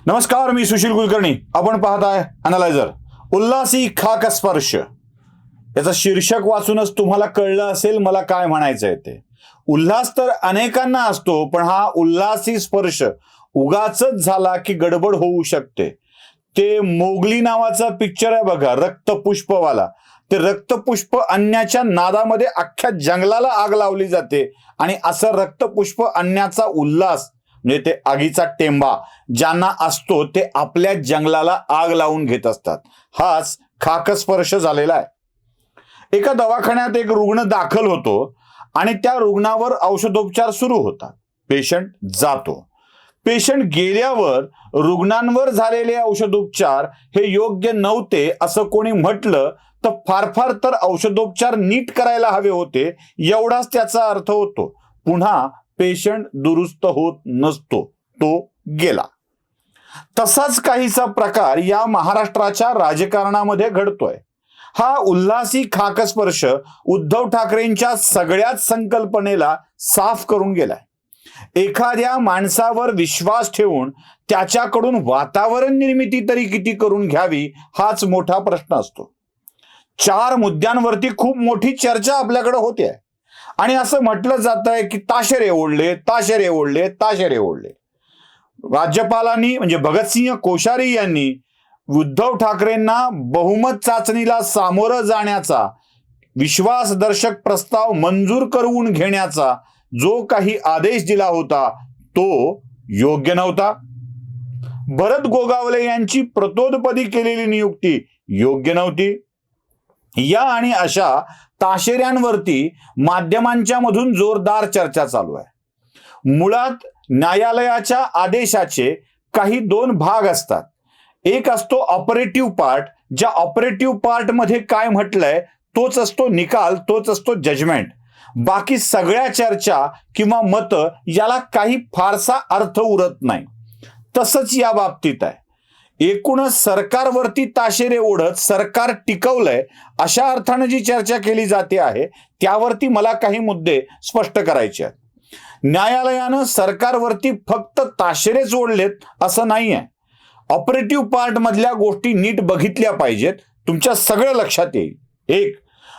नमस्कार, मी सुशील कुलकर्णी. आपण पाहताय अनालायझर. उल्हासी खाक स्पर्श याचं शीर्षक वाचूनच तुम्हाला कळलं असेल मला काय म्हणायचंय ते. उल्हास तर अनेकांना असतो, पण हा उल्हासी स्पर्श उगाचच झाला की गडबड होऊ शकते. ते मोगली नावाचा पिक्चर आहे बघा, रक्तपुष्पवाला. ते रक्तपुष्प आणण्याच्या नादामध्ये अख्ख्या जंगलाला आग लावली जाते आणि असं रक्तपुष्प आणण्याचा उल्हास म्हणजे ते आगीचा टेंबा ज्यांना असतो ते आपल्या जंगलाला आग लावून घेत असतात. हाच खाकस्पर्श झालेला आहे. एका दवाखान्यात एक रुग्ण दाखल होतो आणि त्या रुग्णावर औषधोपचार सुरू होतात. पेशंट जातो. पेशंट गेल्यावर रुग्णांवर झालेले औषधोपचार हे योग्य नव्हते असं कोणी म्हटलं तर फार तर औषधोपचार नीट करायला हवे होते एवढाच त्याचा अर्थ होतो. पुन्हा पेशंट दुरुस्त होत नसतो, तो गेला. तसाच काहीसा प्रकार या महाराष्ट्राच्या राजकारणामध्ये घडतोय. हा उल्हासी खाकस्पर्श उद्धव ठाकरेंच्या सगळ्याच संकल्पनेला साफ करून गेलाय. एखाद्या माणसावर विश्वास ठेवून त्याच्याकडून वातावरण निर्मिती तरी किती करून घ्यावी हाच मोठा प्रश्न असतो. 4 मुद्द्यांवरती खूप मोठी चर्चा आपल्याकडे होते आणि असं म्हटलं जात आहे की ताशेरे ओढले. राज्यपालांनी म्हणजे भगतसिंह कोश्यारी यांनी उद्धव ठाकरेंना बहुमत चाचणीला सामोरं जाण्याचा, विश्वासदर्शक प्रस्ताव मंजूर करून घेण्याचा जो काही आदेश दिला होता तो योग्य नव्हता. भरत गोगावले यांची प्रतोदपदी केलेली नियुक्ती योग्य नव्हती. या आणि अशा ताशेऱ्यांवरती माध्यमांच्या मधून जोरदार चर्चा चालू आहे. मुळात न्यायालयाच्या आदेशाचे काही 2 भाग असतात. एक असतो ऑपरेटिव्ह पार्ट, ज्या ऑपरेटिव्ह पार्ट मध्ये काय म्हटलंय तोच असतो निकाल, तोच असतो जजमेंट. बाकी सगळ्या चर्चा किंवा मतं याला काही फारसा अर्थ उरत नाही. तसंच या बाबतीत आहे. एकूणच सरकारवरती ताशेरे ओढत सरकार टिकवलंय अशा अर्थानं जी चर्चा केली जाते आहे त्यावरती मला काही मुद्दे स्पष्ट करायचे आहेत. न्यायालयानं सरकारवरती फक्त ताशेरेच ओढलेत असं नाही आहे. ऑपरेटिव्ह पार्ट मधल्या गोष्टी नीट बघितल्या पाहिजेत. तुमच्या सगळं लक्षात येईल. 1.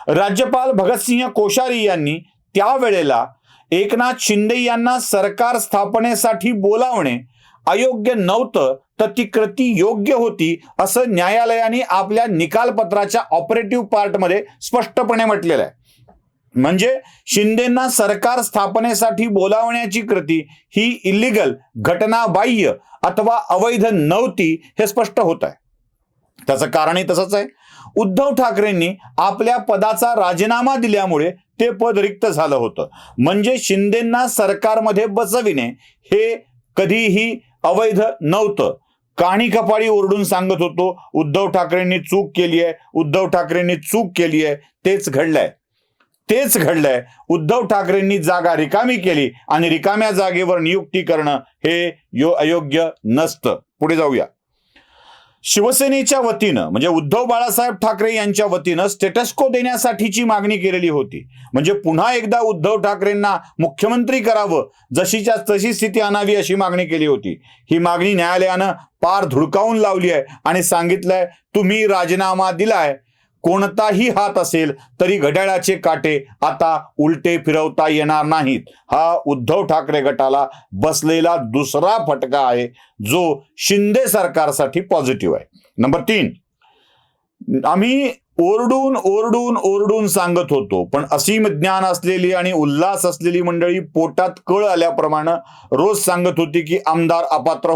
राज्यपाल भगतसिंह कोश्यारी यांनी त्यावेळेला एकनाथ शिंदे यांना सरकार स्थापनेसाठी बोलावणे अयोग्य नव्हतं तर ती कृती योग्य होती असं न्यायालयाने आपल्या निकालपत्राच्या ऑपरेटिव्ह पार्टमध्ये स्पष्टपणे म्हटलेलं आहे. म्हणजे शिंदेंना सरकार स्थापनेसाठी बोलावण्याची कृती ही इल्लिगल, घटनाबाह्य अथवा अवैध नव्हती हे स्पष्ट होत आहे. त्याचं कारणही तसंच आहे. उद्धव ठाकरेंनी आपल्या पदाचा राजीनामा दिल्यामुळे ते पद रिक्त झालं होतं. म्हणजे शिंदेंना सरकारमध्ये बसविणे हे कधीही अवैध नव्हतं. काणी कपाळी ओरडून सांगत होतो उद्धव ठाकरेंनी चूक केली आहे. तेच घडलंय. उद्धव ठाकरेंनी जागा रिकामी केली आणि रिकाम्या जागेवर नियुक्ती करणं हे अयोग्य नसतं. पुढे जाऊया. शिवसेनेच्या वतीनं म्हणजे उद्धव बाळासाहेब ठाकरे यांच्या वतीनं स्टेटस्को देण्यासाठीची मागणी केलेली होती. म्हणजे पुन्हा एकदा उद्धव ठाकरेंना मुख्यमंत्री करावं, जशीच्या तशी स्थिती आणावी अशी मागणी केली होती. ही मागणी न्यायालयानं पार धुडकावून लावली आहे आणि सांगितलंय तुम्ही राजीनामा दिलाय, कोणताही हात असेल तरी घड्याळाचे काटे आता उलटे फिरवता येणार नाहीत. हा उद्धव ठाकरे गटाला बसलेला दुसरा फटका आहे जो शिंदे सरकारसाठी पॉझिटिव्ह आहे. नंबर 3, आम्ही ओरडून सांगत होतो, पण असीम ज्ञान असलेली आणि उल्हास असलेली मंडळी पोटात कळ आल्याप्रमाणे रोज सांगत होती की आमदार अपात्र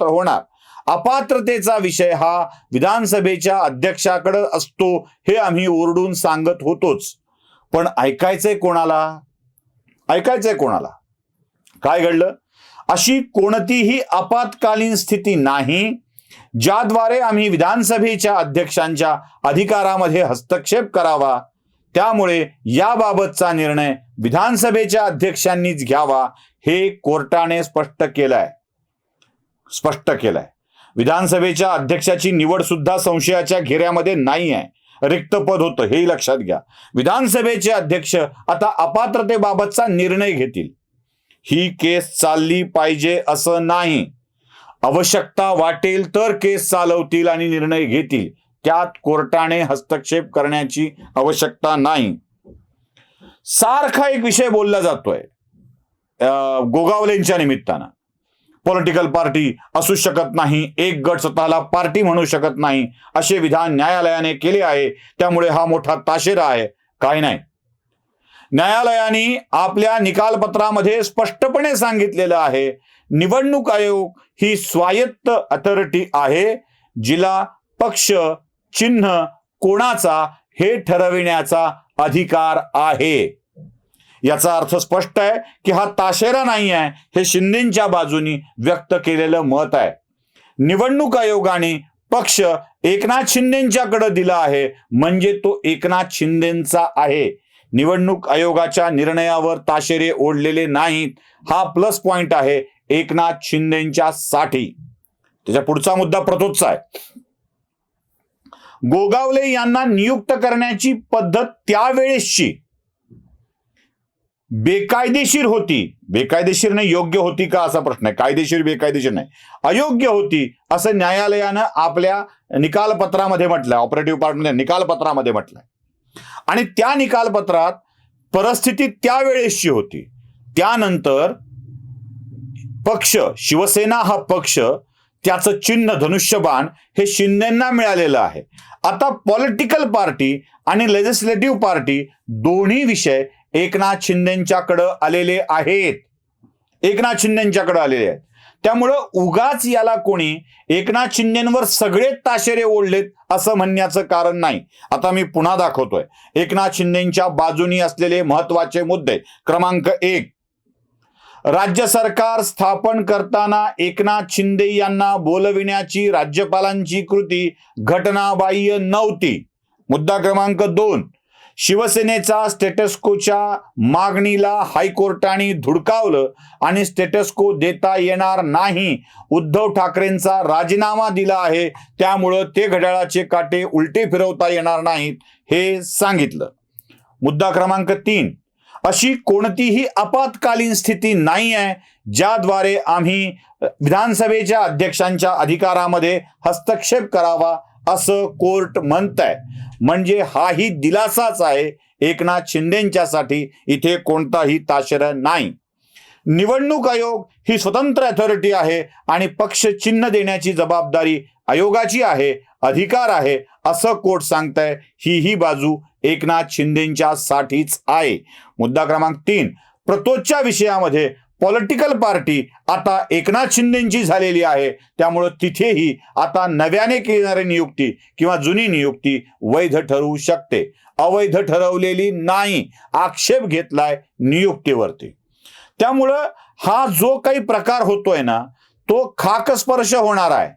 होणार. अपात्रतेचा विषय हा विधानसभेच्या अध्यक्षाकडे असतो हे आम्ही ओरडून सांगत होतोच. पण ऐकायचंय कोणाला? काय घडलं? अशी कोणतीही आपत्कालीन स्थिती नाही ज्याद्वारे आम्ही विधानसभेच्या अध्यक्षांच्या अधिकारामध्ये हस्तक्षेप करावा. त्यामुळे याबाबतचा निर्णय विधानसभेच्या अध्यक्षांनीच घ्यावा हे कोर्टाने स्पष्ट केलंय. विधानसभेच्या अध्यक्षाची निवड सुद्धा संशयाच्या घेऱ्यामध्ये नाही आहे. रिक्त पद होतं हे लक्षात घ्या. विधानसभेचे अध्यक्ष आता अपात्रतेबाबतचा निर्णय घेतील. ही केस चालली पाहिजे असं नाही. आवश्यकता वाटेल तर केस चालवतील आणि निर्णय घेतील, त्यात कोर्टाने हस्तक्षेप करण्याची आवश्यकता नाही. सारखा एक विषय बोलला जातोय गोगावलेंच्या निमित्तानं. पॉलिटिकल पार्टी असू शकत नाही, एक गट स्वतःला पार्टी म्हणू शकत नाही, असे विधान न्यायालयाने केले आहे, त्यामुळे हा मोठा ताशेरा आहे. काही नाही. न्यायालयाने आपल्या निकालपत्रामध्ये स्पष्टपणे सांगितलेलं आहे, निवडणूक आयोग ही स्वायत्त अथॉरिटी आहे, जिला पक्ष चिन्ह कोणाचा हे ठरविण्याचा अधिकार आहे. याचा अर्थ स्पष्ट आहे की हा ताशेरा नाही आहे, हे शिंदेच्या बाजूनी व्यक्त केलेलं मत आहे. निवडणूक आयोगाने पक्ष एकनाथ शिंदेच्याकडे दिला आहे, म्हणजे तो एकनाथ शिंदेचा आहे. निवडणूक आयोगाच्या निर्णयावर ताशेरे ओढलेले नाहीत, हा प्लस पॉइंट आहे एकनाथ शिंदेच्या साठी. त्याच्या पुढचा मुद्दा प्रतोदचा आहे. गोगावले यांना नियुक्त करण्याची पद्धत त्यावेळेसची बेकायदेशीर होती. बेकायदेशीर नाही, योग्य होती का असा प्रश्न आहे. कायदेशीर बेकायदेशीर नाही, अयोग्य होती असं न्यायालयानं आपल्या निकालपत्रामध्ये म्हटलंय, ऑपरेटिव्ह पार्टमध्ये निकालपत्रामध्ये म्हटलंय. आणि त्या निकालपत्रात परिस्थिती त्यावेळेसची होती. त्यानंतर पक्ष शिवसेना हा पक्ष, त्याचं चिन्ह धनुष्यबाण हे शिंदेंना मिळालेलं आहे. आता पॉलिटिकल पार्टी आणि लेजिस्लेटिव्ह पार्टी दोन्ही विषय एकनाथ शिंदेच्याकडे आलेले आहेत. एकनाथ शिंदेच्याकडे आलेले आहेत. त्यामुळं उगाच याला कोणी एकनाथ शिंदेंवर सगळे ताशेरे ओढलेत असं म्हणण्याचं कारण नाही. आता मी पुन्हा दाखवतोय एकनाथ शिंदेच्या बाजूनी असलेले महत्वाचे मुद्दे. क्रमांक 1, राज्य सरकार स्थापन करताना एकनाथ शिंदे यांना बोलविण्याची राज्यपालांची कृती घटनाबाह्य नव्हती. मुद्दा क्रमांक 2, शिवसेनेचा स्टेटस्कोच्या मागणीला हायकोर्टाने धुडकावलं आणि स्टेटस्को देता येणार नाही. उद्धव ठाकरेंचा राजीनामा दिला आहे, त्यामुळं ते घड्याळाचे काटे उलटे फिरवता येणार नाहीत हे सांगितलं. मुद्दा क्रमांक 3, अशी कोणतीही आपत्कालीन स्थिती नाही आहे ज्याद्वारे आम्ही विधानसभेच्या अध्यक्षांच्या अधिकारामध्ये हस्तक्षेप करावा असं कोर्ट म्हणतंय. म्हणजे हाही दिलासाच आहे एकनाथ शिंदेच्यासाठी. इथे कोणताही ताशेरा नाही. निवडणूक आयोग ही स्वतंत्र अथॉरिटी आहे आणि पक्ष चिन्ह देण्याची जबाबदारी आयोगाची आहे, अधिकार आहे असं कोर्ट सांगतंय. ही बाजू एकनाथ शिंदेच्या साठीच आहे. मुद्दा क्रमांक 3, प्रतोदच्या विषयामध्ये पॉलिटिकल पार्टी आता एकनाथ शिंदेची झालेली आहे, त्यामुळं तिथेही आता नव्याने केणारी नियुक्ती किंवा जुनी नियुक्ती वैध ठरवू शकते. अवैध ठरवलेली नाही, आक्षेप घेतलाय नियुक्तीवरती. त्यामुळं हा जो काही प्रकार होतोय ना, तो खाकस्पर्श होणार आहे.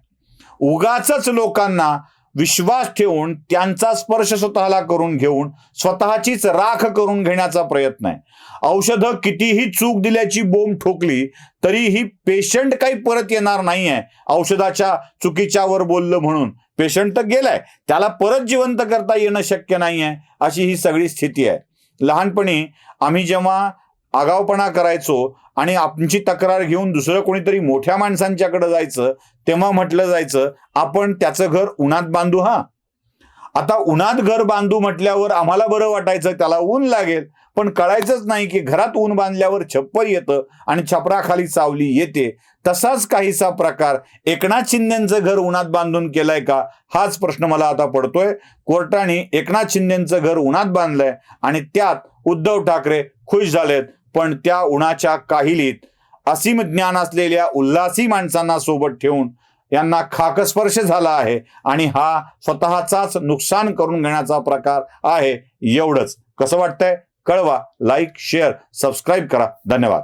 उगाचच लोकांना विश्वास ठेवून त्यांचा स्पर्श स्वतःला करून घेऊन स्वतःचीच राख करून घेण्याचा प्रयत्न आहे. औषधं कितीही चूक दिल्याची बोंब ठोकली तरीही पेशंट काही परत येणार नाहीये. औषधाच्या चुकीच्यावर बोललं म्हणून पेशंट तर गेलाय, त्याला परत जिवंत करता येणं शक्य नाहीये. अशी ही सगळी स्थिती आहे. लहानपणी आम्ही जेव्हा आगावपणा करायचो आणि आमची तक्रार घेऊन दुसरं कोणीतरी मोठ्या माणसांच्याकडे जायचं, तेव्हा म्हटलं जायचं आपण त्याचं घर उन्हात बांधू. आता उन्हात घर बांधू म्हटल्यावर आम्हाला बरं वाटायचं, त्याला ऊन लागेल, पण कळायचंच नाही की घरात ऊन बांधल्यावर छप्पर येतं आणि छपराखाली सावली येते. तसाच काहीसा प्रकार एकनाथ शिंदेचं घर उन्हात बांधून केलाय का, हाच प्रश्न मला आता पडतोय. कोर्टाने एकनाथ शिंदेचं घर उन्हात बांधलंय आणि त्यात उद्धव ठाकरे खुश झालेत, पण त्या उन्हाच्या काहिलीत असीम ज्ञान असलेल्या उल्हासी माणसांना सोबत ठेवून यांना खाकस्पर्श झाला आहे आणि हा स्वतःचाच नुकसान करून घेण्याचा प्रकार आहे. एवढंच. कसं वाटतंय कळवा. लाईक, शेअर, सबस्क्राईब करा. धन्यवाद.